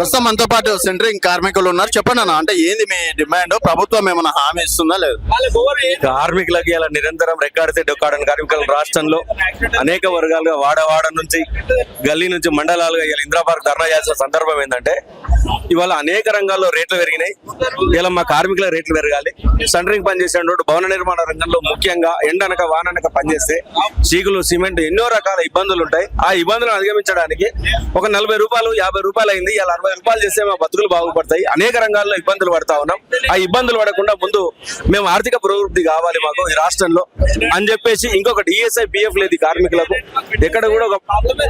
ప్రస్తుతం మనతో పాటు సెంటరింగ్ కార్మికులు ఉన్నారు. చెప్పండి అన్న, అంటే ఏంది మీ డిమాండ్? ప్రభుత్వం ఏమైనా హామీ ఇస్తుందా లేదు? కార్మికులకి ఇలా నిరంతరం రెక్కాడితే డొక్కాడని కార్మికుల రాష్ట్రంలో అనేక వర్గాలుగా వాడవాడ నుంచి గల్లీ నుంచి మండలాలుగా ఇలా ఇందిరా పార్క్ ధర్నా చేసిన సందర్భం ఏంటంటే ఇవాళ అనేక రంగాల్లో రేట్లు పెరిగినాయి. ఇలా మా కార్మికుల రేట్లు పెరగాలి. సెంటరింగ్ పనిచేసే భవన నిర్మాణ రంగంలో ముఖ్యంగా ఎండనక వాననక పనిచేస్తే చీకులు సిమెంట్ ఎన్నో రకాల ఇబ్బందులు ఉంటాయి. ఆ ఇబ్బందులను అధిగమించడానికి ఒక 40 రూపాయలు 50 రూపాయలు అయింది, ఇలా 60 రూపాయలు చేస్తే మా బతుకులు బాగుపడతాయి. అనేక రంగాల్లో ఇబ్బందులు పడతా ఉన్నాం. ఆ ఇబ్బందులు పడకుండా ముందు మేము ఆర్థిక పురోభివృద్ధి కావాలి మాకు ఈ రాష్ట్రంలో అని చెప్పేసి ఇంకొకటి ఈఎస్ఐ పిఎఫ్ లేదు ఈ కార్మికులకు. ఎక్కడ కూడా ఒక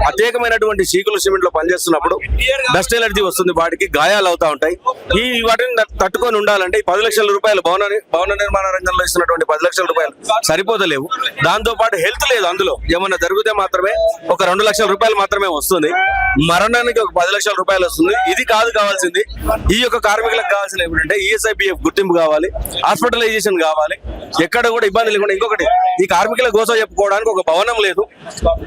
ప్రత్యేకమైనటువంటి చీకులు సిమెంట్ లో పనిచేస్తున్నప్పుడు డస్ట్ ఎలర్జీ వస్తుంది, వాటికి గాయాలు అవుతా ఉంటాయి. ఈ వాటిని తట్టుకొని ఉండాలంటే ఈ 10 లక్షల రూపాయలు భవన నిర్మాణ రంగంలో ఇస్తున్నటువంటి 10 లక్షల రూపాయలు సరిపోతలేవు. దాంతో పాటు హెల్త్ లేదు, అందులో ఏమన్నా జరిగితే మాత్రమే ఒక 2 లక్షల రూపాయలు మాత్రమే వస్తుంది. మరణానికి ఒక 10 లక్షల రూపాయలు వస్తుంది. ఇది కాదు కావాల్సింది. ఈ యొక్క కార్మికులకు కావాల్సిన ఏమిటంటే ఈఎస్ఐపిఎఫ్ గుర్తింపు కావాలి, హాస్పిటలైజేషన్ కావాలి, ఎక్కడ కూడా ఇబ్బంది లేకుండా. ఇంకొకటి, ఈ కార్మికుల కోసం చెప్పుకోవడానికి ఒక భవనం లేదు.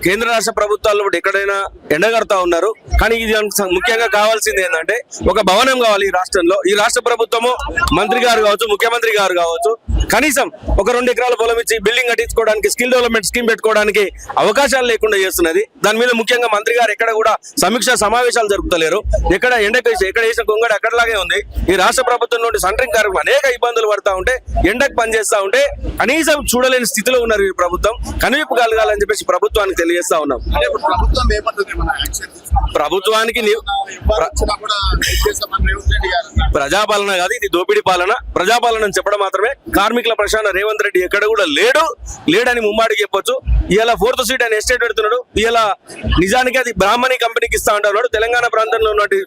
కేంద్ర రాష్ట్ర ప్రభుత్వాలు ఎక్కడైనా ఎండగడతా ఉన్నారు, కానీ ఇది ముఖ్యంగా కావాల్సింది ఏంటంటే ఒక భవనం కావాలి ఈ రాష్ట్రంలో. ఈ రాష్ట్ర ప్రభుత్వము మంత్రి గారు కావచ్చు, ముఖ్యమంత్రి గారు కావచ్చు, కనీసం ఒక 2 ఎకరాల పొలం ఇచ్చి బిల్డింగ్ కట్టించుకోవడానికి, స్కిల్ డెవలప్మెంట్ స్కీమ్ పెట్టుకోవడానికి అవకాశాలు లేకుండా చేస్తున్నది. దాని మీద ముఖ్యంగా మంత్రి గారు ఎక్కడ కూడా సమీక్ష సమావేశాలు జరుపుతలేరు. ఎక్కడ ఎక్కడ వేసిన కొంగడు అక్కడలాగే ఉంది. ఈ రాష్ట్ర ప్రభుత్వం నుండి సెంటరింగ్ కార్మికులు అనేక ఇబ్బందులు పడతా ఉంటే, ఎండకు పనిచేస్తా ఉంటే కనీసం చూడలేని స్థితిలో ఉన్నారు ఈ ప్రభుత్వం. కనువిప్పు కలగాలని చెప్పేసి ప్రభుత్వానికి తెలియజేస్తా ఉన్నాం. ప్రభుత్వానికి ప్రజాపాలన కాదు, ఇది దోపిడీ పాలన. ప్రజాపాలన చెప్పడం మాత్రమే. కార్మికుల ప్రశాంత రేవంత్ రెడ్డి ఎక్కడ కూడా లేడని ముమ్మాడికి చెప్పొచ్చు. ఇలా 4th సీట్ అని ఎస్టేట్ పెడుతున్నాడు. ఇలా నిజానికి అది బ్రాహ్మణి కంపెనీకి ఇస్తా ఉంటున్నాడు. తెలంగాణ ప్రాంతంలో ఉన్నటువంటి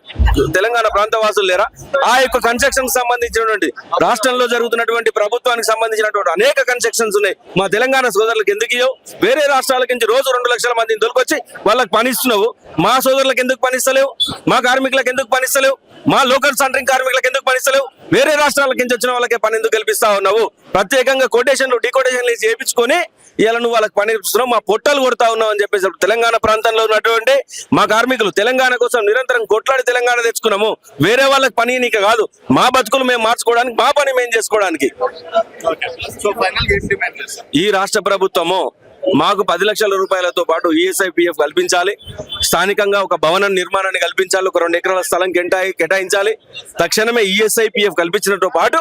తెలంగాణ ప్రాంత వాసులు లేరా? ఆ యొక్క కన్స్ట్రక్షన్ సంబంధించినటువంటి రాష్ట్రంలో జరుగుతున్నటువంటి ప్రభుత్వానికి సంబంధించినటువంటి అనేక కన్స్ట్రక్షన్స్ ఉన్నాయి. మా తెలంగాణ సోదరులకు ఎందుకు ఇవ్వవు? వేరే రాష్ట్రాల నుంచి రోజు 2 లక్షల మందిని దొరికొచ్చి వాళ్ళకి పనిస్తున్నావు. మా సోదరులకు ఎందుకు పనిస్తలేవు? మా కార్మికులకు ఎందుకు పనిస్తలేవు? మా లోకల్ సెంటరింగ్ కార్మికులకు ఎందుకు పనిస్తలేవు? వేరే రాష్ట్రాల నుంచి వచ్చిన వాళ్ళకే పని ఎందుకు కల్పిస్తా ఉన్నావు? ప్రత్యేకంగా కొటేషన్లు డీకోటేషన్లు చేయించుకొని ఇలా నువ్వు వాళ్ళకి పని కల్పిస్తున్నావు, మా పొట్టాలు కొడతా ఉన్నావు అని చెప్పేసి తెలంగాణ ప్రాంతంలో ఉన్నటువంటి మా కార్మికులు తెలంగాణ కోసం నిరంతరం కొట్లాడి తెలంగాణ తెచ్చుకున్నాము. వేరే వాళ్ళకి పని నీకు కాదు, మా బతుకులు మేము మార్చుకోవడానికి, మా పని మేము చేసుకోవడానికి. ఈ రాష్ట్ర ప్రభుత్వము మాకు 10 లక్షల రూపాయలతో పాటు ఈఎస్ఐపిఎఫ్ కల్పించాలి. స్థానికంగా ఒక భవన నిర్మాణాన్ని కల్పించాలి. ఒక 2 ఎకరాల స్థలం కేటాయించాలి. తక్షణమే ఈఎస్ఐపిఎఫ్ కల్పించడంతో పాటు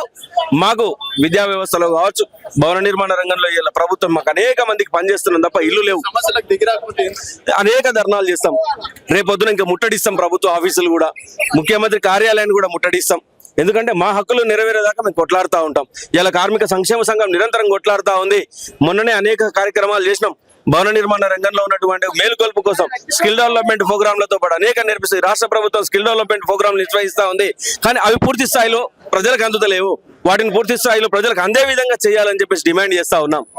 మాకు విద్యా వ్యవస్థలో కావచ్చు, భవన నిర్మాణ రంగంలో ఇలా ప్రభుత్వం మాకు అనేక మందికి పనిచేస్తున్నాం తప్ప ఇల్లు లేవు. అనేక ధర్నాలు చేస్తాం. రేపొద్దున ఇంకా ముట్టడిస్తాం ప్రభుత్వ ఆఫీసులు కూడా, ముఖ్యమంత్రి కార్యాలయాన్ని కూడా ముట్టడిస్తాం. ఎందుకంటే మా హక్కులు నెరవేరేదాకా మేము కొట్లాడుతూ ఉంటాం. ఇలా కార్మిక సంక్షేమ సంఘం నిరంతరం కొట్లాడుతూ ఉంది. మొన్ననే అనేక కార్యక్రమాలు చేసినాం. భవన నిర్మాణ రంగంలో ఉన్నటువంటి మేలుకొల్పు కోసం స్కిల్ డెవలప్మెంట్ ప్రోగ్రాంలతో పాటు అనేక నేర్పిస్తాయి. రాష్ట్ర ప్రభుత్వం స్కిల్ డెవలప్మెంట్ ప్రోగ్రాంలు నిర్వహిస్తూ ఉంది. కానీ అవి పూర్తి స్థాయిలో ప్రజలకు అందుతలేవు. వాటిని పూర్తి స్థాయిలో ప్రజలకు అందే విధంగా చేయాలని చెప్పేసి డిమాండ్ చేస్తా ఉన్నాం.